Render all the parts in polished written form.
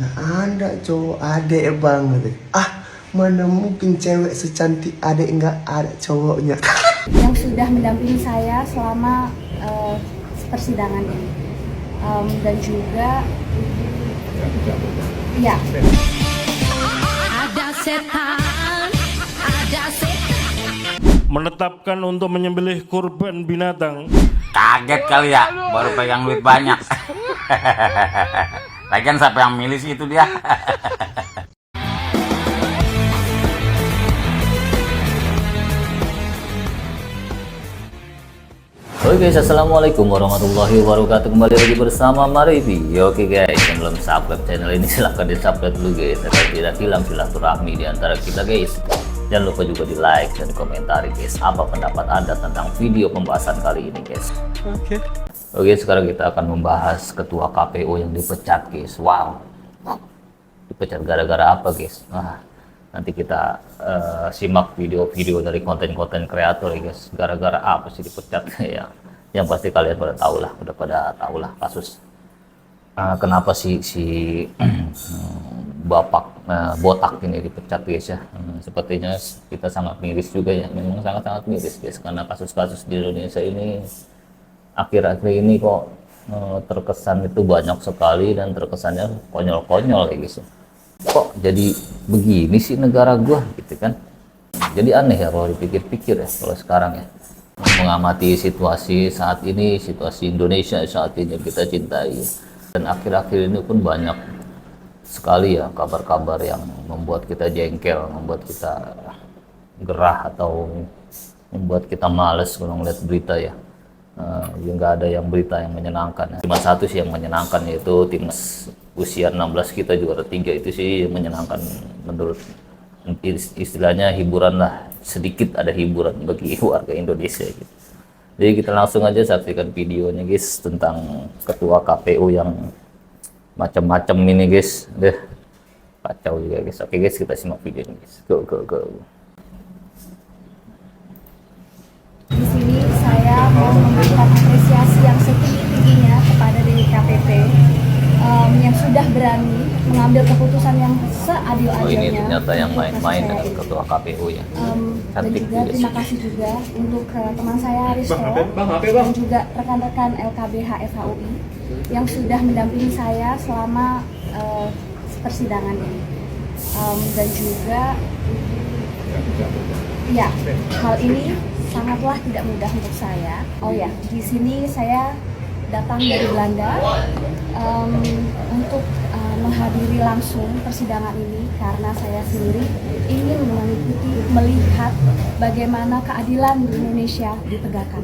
Nah, ada cowok adek banget. Mana mungkin cewek secantik adek nggak ada cowoknya. Yang sudah mendampingi saya selama persidangan ini. Dan juga ya. Ada setan, ada setan. Menetapkan untuk menyembelih kurban binatang. Kaget kali ya, baru pegang duit banyak. Lagian siapa yang milih sih itu dia. Oke guys, assalamualaikum warahmatullahi wabarakatuh. Kembali lagi bersama Maribi. Oke guys, yang belum subscribe channel ini silahkan di subscribe dulu guys, agar tidak hilang silaturahmi di antara kita guys. Jangan lupa juga di like dan komentari guys, apa pendapat anda tentang video pembahasan kali ini guys. Oke, sekarang kita akan membahas ketua KPU yang dipecat guys. Wow, dipecat gara-gara apa guys? Nanti kita simak video-video dari konten-konten kreator ya guys. Gara-gara apa sih dipecat ya? Yang pasti kalian pada tahu lah, udah pada tahu lah kasus kenapa si bapak botak ini dipecat guys ya. Sepertinya kita sangat miris juga ya, memang sangat-sangat miris guys, karena kasus-kasus di Indonesia ini akhir-akhir ini kok terkesan itu banyak sekali dan terkesannya konyol-konyol kayak gitu. Kok jadi begini sih negara gua gitu kan. Jadi aneh ya kalau dipikir-pikir ya kalau sekarang ya, mengamati situasi saat ini, situasi Indonesia saat ini yang kita cintai. Dan akhir-akhir ini pun banyak sekali ya kabar-kabar yang membuat kita jengkel, membuat kita gerah atau membuat kita males kalau ngeliat berita ya. Nggak ada yang berita yang menyenangkan ya. Cuma satu sih yang menyenangkan, yaitu timnas usia 16 kita juara 3 itu sih menyenangkan menurut istilahnya, hiburan lah, sedikit ada hiburan bagi warga Indonesia gitu. Jadi kita langsung aja saksikan videonya guys, tentang ketua KPU yang macam-macam ini guys. Deh, kacau juga guys. Oke guys, kita simak videonya guys. Go. Di sini saya mau memberikan apresiasi yang setinggi-tingginya kepada DKPP yang sudah berani mengambil keputusan yang seadil-adilnya. Ini ternyata yang main-main dengan ini. ketua KPU ya. Dan juga terima kasih juga untuk teman saya Risto dan juga rekan-rekan LKBH FHUI yang sudah mendampingi saya selama persidangan ini. Dan juga ya, hal ini sangatlah tidak mudah untuk saya. Oh ya, di sini saya datang dari Belanda untuk menghadiri langsung persidangan ini karena saya sendiri ingin mengikuti, melihat bagaimana keadilan di Indonesia ditegakkan.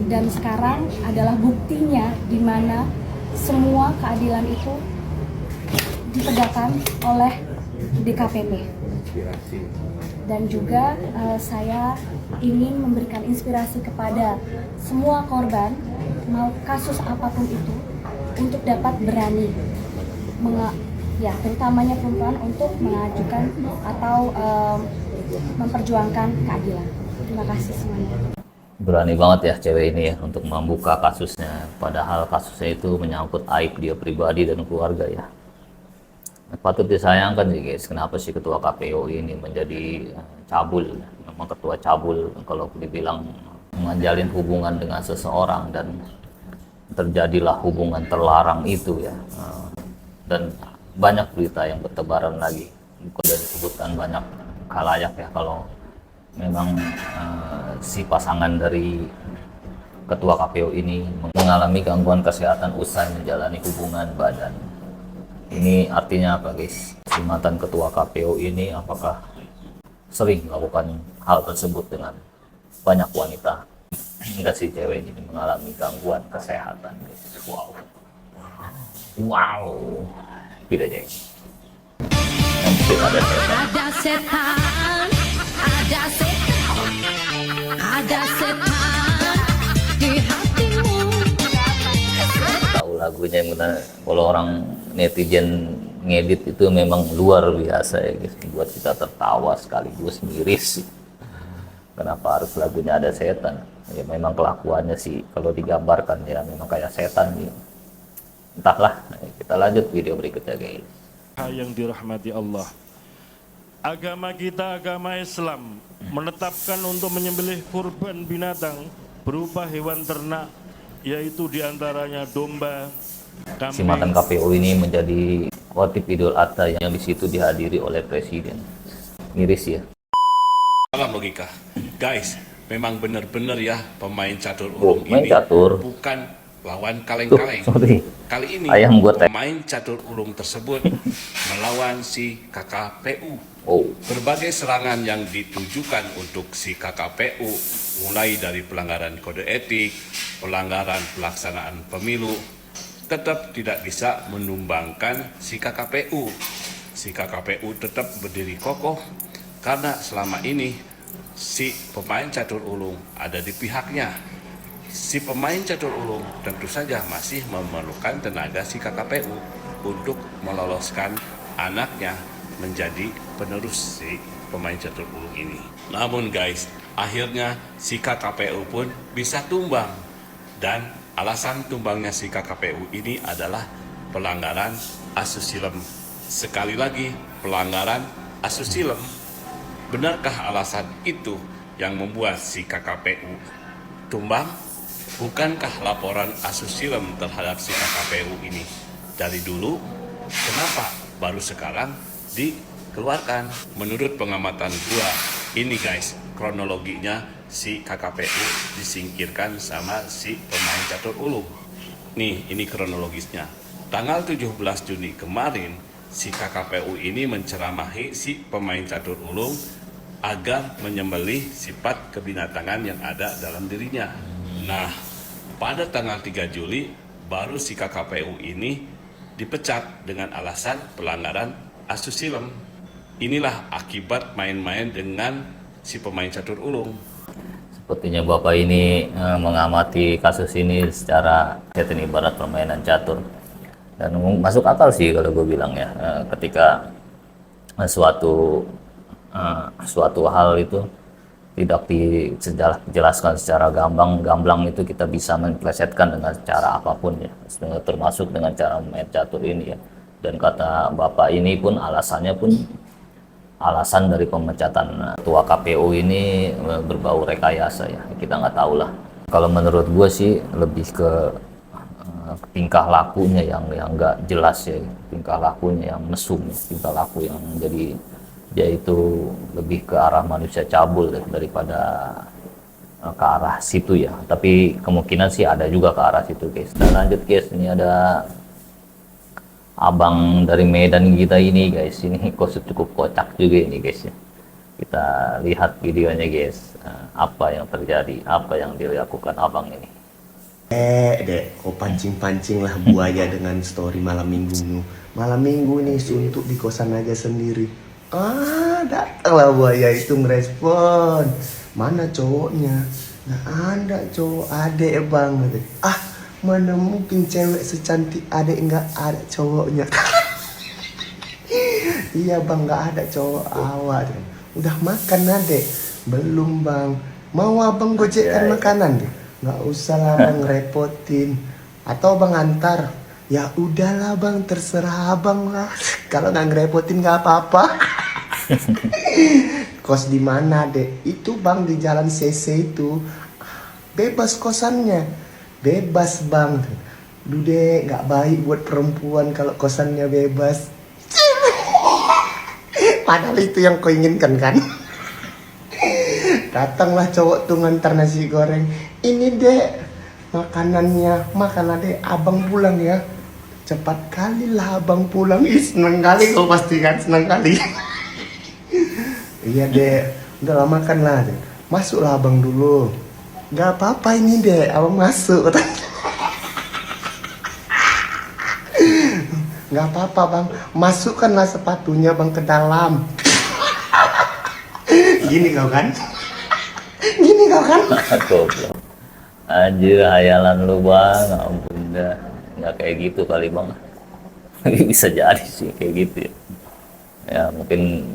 Dan sekarang adalah buktinya di mana semua keadilan itu ditegakkan oleh DKPP. Dan juga saya ingin memberikan inspirasi kepada semua korban, mau kasus apapun itu, untuk dapat berani terutamanya perempuan, untuk mengajukan atau memperjuangkan keadilan. Terima kasih semuanya. Berani banget ya cewek ini ya untuk membuka kasusnya, padahal kasusnya itu menyangkut aib dia pribadi dan keluarga ya. Patut disayangkan sih guys, kenapa sih ketua KPU ini menjadi cabul. Memang ketua cabul kalau dibilang menjalin hubungan dengan seseorang dan terjadilah hubungan terlarang itu ya. Dan banyak berita yang bertebaran lagi, sudah disebutkan banyak khalayak ya, kalau memang si pasangan dari ketua KPU ini mengalami gangguan kesehatan usai menjalani hubungan badan. Ini artinya apa guys? Si mantan ketua KPU ini apakah sering melakukan hal tersebut dengan banyak wanita? Enggak sih, cewek ini mengalami gangguan kesehatan guys. Wow. Tidak aja. Ada setan, ada setan, ada setan di hatimu. Tahu lagunya, kalau orang netizen ngedit itu memang luar biasa ya guys, buat kita tertawa sekaligus miris. Kenapa harus lagunya ada setan? Ya memang kelakuannya sih kalau digambarkan ya memang kayak setan gitu. Entahlah, kita lanjut video berikutnya guys. yang dirahmati Allah. Agama kita, agama Islam, menetapkan untuk menyembelih kurban binatang berupa hewan ternak, yaitu diantaranya domba, Simatan kambing. KPU ini menjadi khotib Idul Adha yang di situ dihadiri oleh Presiden. Miris ya. Dalam logika, guys, memang benar-benar ya pemain catur ulung Main ini catur. bukan lawan Tuh, kaleng-kaleng. sorry. Kali ini Ayam gua teh. pemain catur ulung tersebut melawan si KKPU. Oh, Berbagai serangan yang ditujukan untuk si KKPU, mulai dari pelanggaran kode etik, pelanggaran pelaksanaan pemilu, tetap tidak bisa menumbangkan si KKPU. Si KKPU tetap berdiri kokoh karena selama ini si pemain catur ulung ada di pihaknya. Si pemain catur ulung tentu saja masih memerlukan tenaga si KKPU untuk meloloskan anaknya menjadi penerus si pemain catur ulung ini. Namun guys, akhirnya si KKPU pun bisa tumbang, dan alasan tumbangnya si KKPU ini adalah pelanggaran asusila. Sekali lagi, pelanggaran asusila. Benarkah alasan itu yang membuat si KKPU tumbang? Bukankah laporan asusila terhadap si KKPU ini dari dulu? Kenapa baru sekarang dikeluarkan? Menurut pengamatan gua, ini guys, kronologinya si KKPU disingkirkan sama si pemain catur ulung. Nih, ini kronologisnya. Tanggal 17 Juni kemarin, si KKPU ini menceramahi si pemain catur ulung agar menyembelih sifat kebinatangan yang ada dalam dirinya. Nah, pada tanggal 3 Juli baru si KKPU ini dipecat dengan alasan pelanggaran asusila. Inilah akibat main-main dengan si pemain catur ulung. sepertinya Bapak ini mengamati kasus ini secara ini ibarat permainan catur. Dan masuk akal sih kalau gue bilang ya, ketika suatu hal itu tidak dijelaskan secara gamblang itu kita bisa memplesetkan dengan cara apapun ya, termasuk dengan cara main catur ini ya. Dan kata Bapak ini pun alasannya pun alasan dari pemecatan ketua KPU ini berbau rekayasa ya, kita nggak tahu lah. Kalau menurut gue sih lebih ke tingkah lakunya yang nggak jelas ya, tingkah lakunya yang mesum, tingkah laku yang jadi dia itu lebih ke arah manusia cabul daripada ke arah situ ya. Tapi kemungkinan sih ada juga ke arah situ guys. Dan lanjut guys, ini ada abang dari Medan kita ini guys, ini cukup kocak juga ini guys ya. Kita lihat videonya guys, apa yang terjadi, apa yang dilakukan abang ini. Dek, kau pancing-pancing lah buaya dengan story malam minggumu. Malam minggu nih suntuk di kosan aja sendiri. Datanglah buaya itu merespon. Mana cowoknya? Nggak ada cowok, adek bang. Mana mungkin cewek secantik adek nggak ada cowoknya. Iya bang, nggak ada cowok awak. Udah makan adek? Belum bang. Mau abang gojekkan makanan deh? Nggak usah lah bang, repotin. Atau bang antar? Ya udahlah bang, terserah abang lah. Kalau nggak ngerepotin nggak apa-apa. Kos di mana dek? Itu bang di Jalan CC itu. Bebas kosannya. Bebas bang. Dude, nggak baik buat perempuan kalau kosannya bebas. Padahal itu yang kau inginkan kan? Datanglah cowok tuh ngantar nasi goreng. Ini dek, makanannya. Makan adek, abang pulang ya. Cepat kali lah abang pulang. Seneng kali kau pasti kan, seneng kali. Iya dek, udah lah makan lah dek. Masuklah abang dulu. Gak apa-apa ini dek, abang masuk. Gak apa-apa bang, masukkanlah sepatunya bang ke dalam. Gini kau kan? Gini kau kan? Goblok. Anjir, hayalan lu bang, ampun dah. Nggak kayak gitu kali bang. Bisa jadi sih kayak gitu ya. Ya mungkin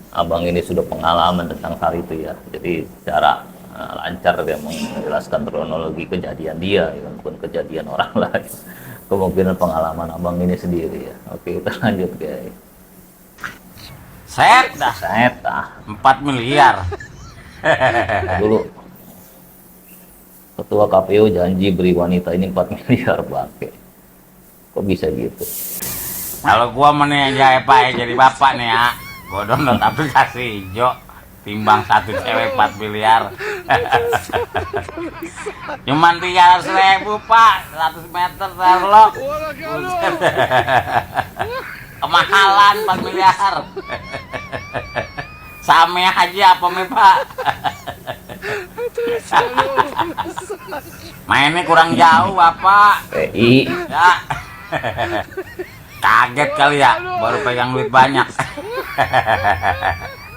abang ini sudah pengalaman tentang hal itu ya. Jadi secara lancar dia menjelaskan kronologi kejadian dia, ya, bukan kejadian orang lain. kemungkinan pengalaman abang ini sendiri ya. Oke, kita lanjut guys. Set dah. Set 4 miliar. dulu ketua KPU janji beri wanita ini 4 miliar pakai. Kok bisa gitu? Kalau gua meneh aja Pak ya jadi bapak nih ya. Gua download aplikasi hijau timbang satu cewek 4 miliar. Cuman 300.000 Pak, 100 meter Sherlock. Kemahalan 4 miliar. Same aja apa me Pak? Mainnya kurang jauh Bapak. PI. Ya. Kaget kali ya, baru pegang duit banyak.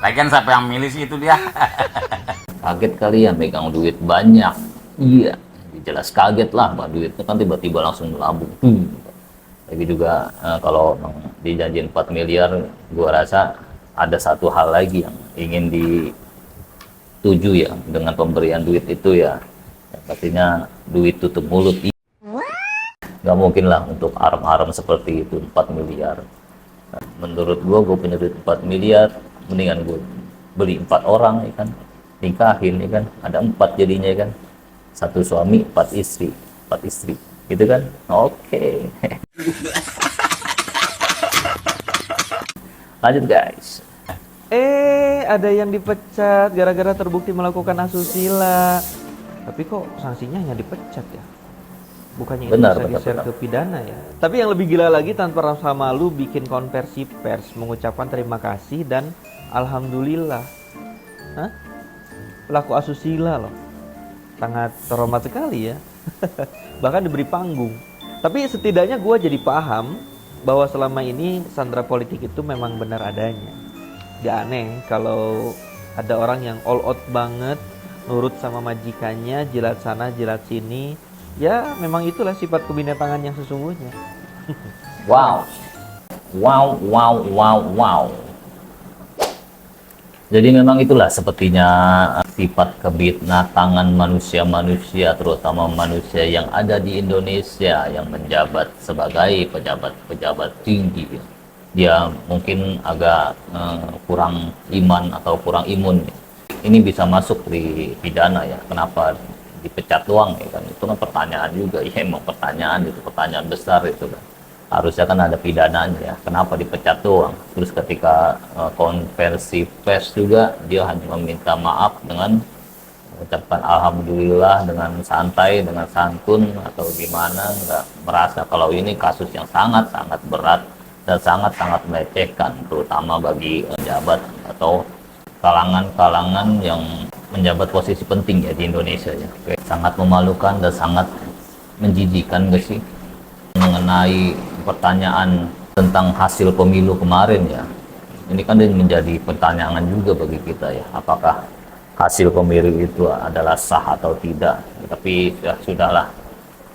Lagian siapa yang milih sih itu dia. Kaget kali ya megang duit banyak. Iya, jelas kaget lah, Pak. Duitnya kan tiba-tiba langsung melambung. Tapi juga kalau dijanjiin 4 miliar, gua rasa ada satu hal lagi yang ingin dituju ya dengan pemberian duit itu ya. Pastinya duit tutup mulut. Nggak mungkin lah untuk arem-arem seperti itu 4 miliar. Nah, menurut gua punya duit 4 miliar, mendingan gue beli 4 orang ya kan, nikahin ya kan, ada 4 jadinya ya kan, 1 suami 4 istri gitu kan. Oke. Lanjut guys. Ada yang dipecat gara-gara terbukti melakukan asusila. Tapi kok sanksinya hanya dipecat ya? Bukannya itu Benar, bisa benar, di-share benar. ke pidana ya? Tapi yang lebih gila lagi, tanpa rasa malu bikin konversi pers mengucapkan terima kasih dan alhamdulillah. Hah? Pelaku asusila loh. Sangat terhormat sekali ya. Bahkan diberi panggung. Tapi setidaknya gue jadi paham bahwa selama ini sandera politik itu memang benar adanya. Gak aneh kalau ada orang yang all out banget, nurut sama majikannya, jilat sana, jilat sini. Ya memang itulah sifat kebinetangan yang sesungguhnya. Wow. Jadi memang itulah sepertinya sifat kebinetangan manusia-manusia, terutama manusia yang ada di Indonesia yang menjabat sebagai pejabat-pejabat tinggi. Dia mungkin agak kurang iman atau kurang imun. Ini bisa masuk di pidana ya. Kenapa dipecat doang ya kan? Itu kan pertanyaan juga. Ya emang pertanyaan itu, pertanyaan besar itu kan. Harusnya kan ada pidananya ya. Kenapa dipecat doang? Terus ketika konversi pers juga dia hanya meminta maaf dengan mengucapkan alhamdulillah dengan santai, dengan santun atau gimana, nggak merasa kalau ini kasus yang sangat-sangat berat dan sangat-sangat melecehkan, terutama bagi pejabat atau kalangan-kalangan yang menjabat posisi penting ya di Indonesia ya. Oke. Sangat memalukan dan sangat menjijikan gak sih mengenai pertanyaan tentang hasil pemilu kemarin ya. Ini kan menjadi pertanyaan juga bagi kita ya, apakah hasil pemilu itu adalah sah atau tidak. Tapi ya sudahlah,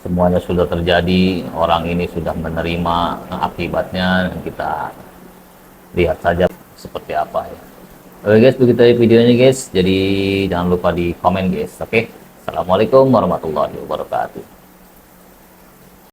semuanya sudah terjadi, orang ini sudah menerima akibatnya, kita lihat saja seperti apa ya. Oke guys, begitu aja videonya guys, jadi jangan lupa di komen guys. Oke, assalamualaikum warahmatullahi wabarakatuh.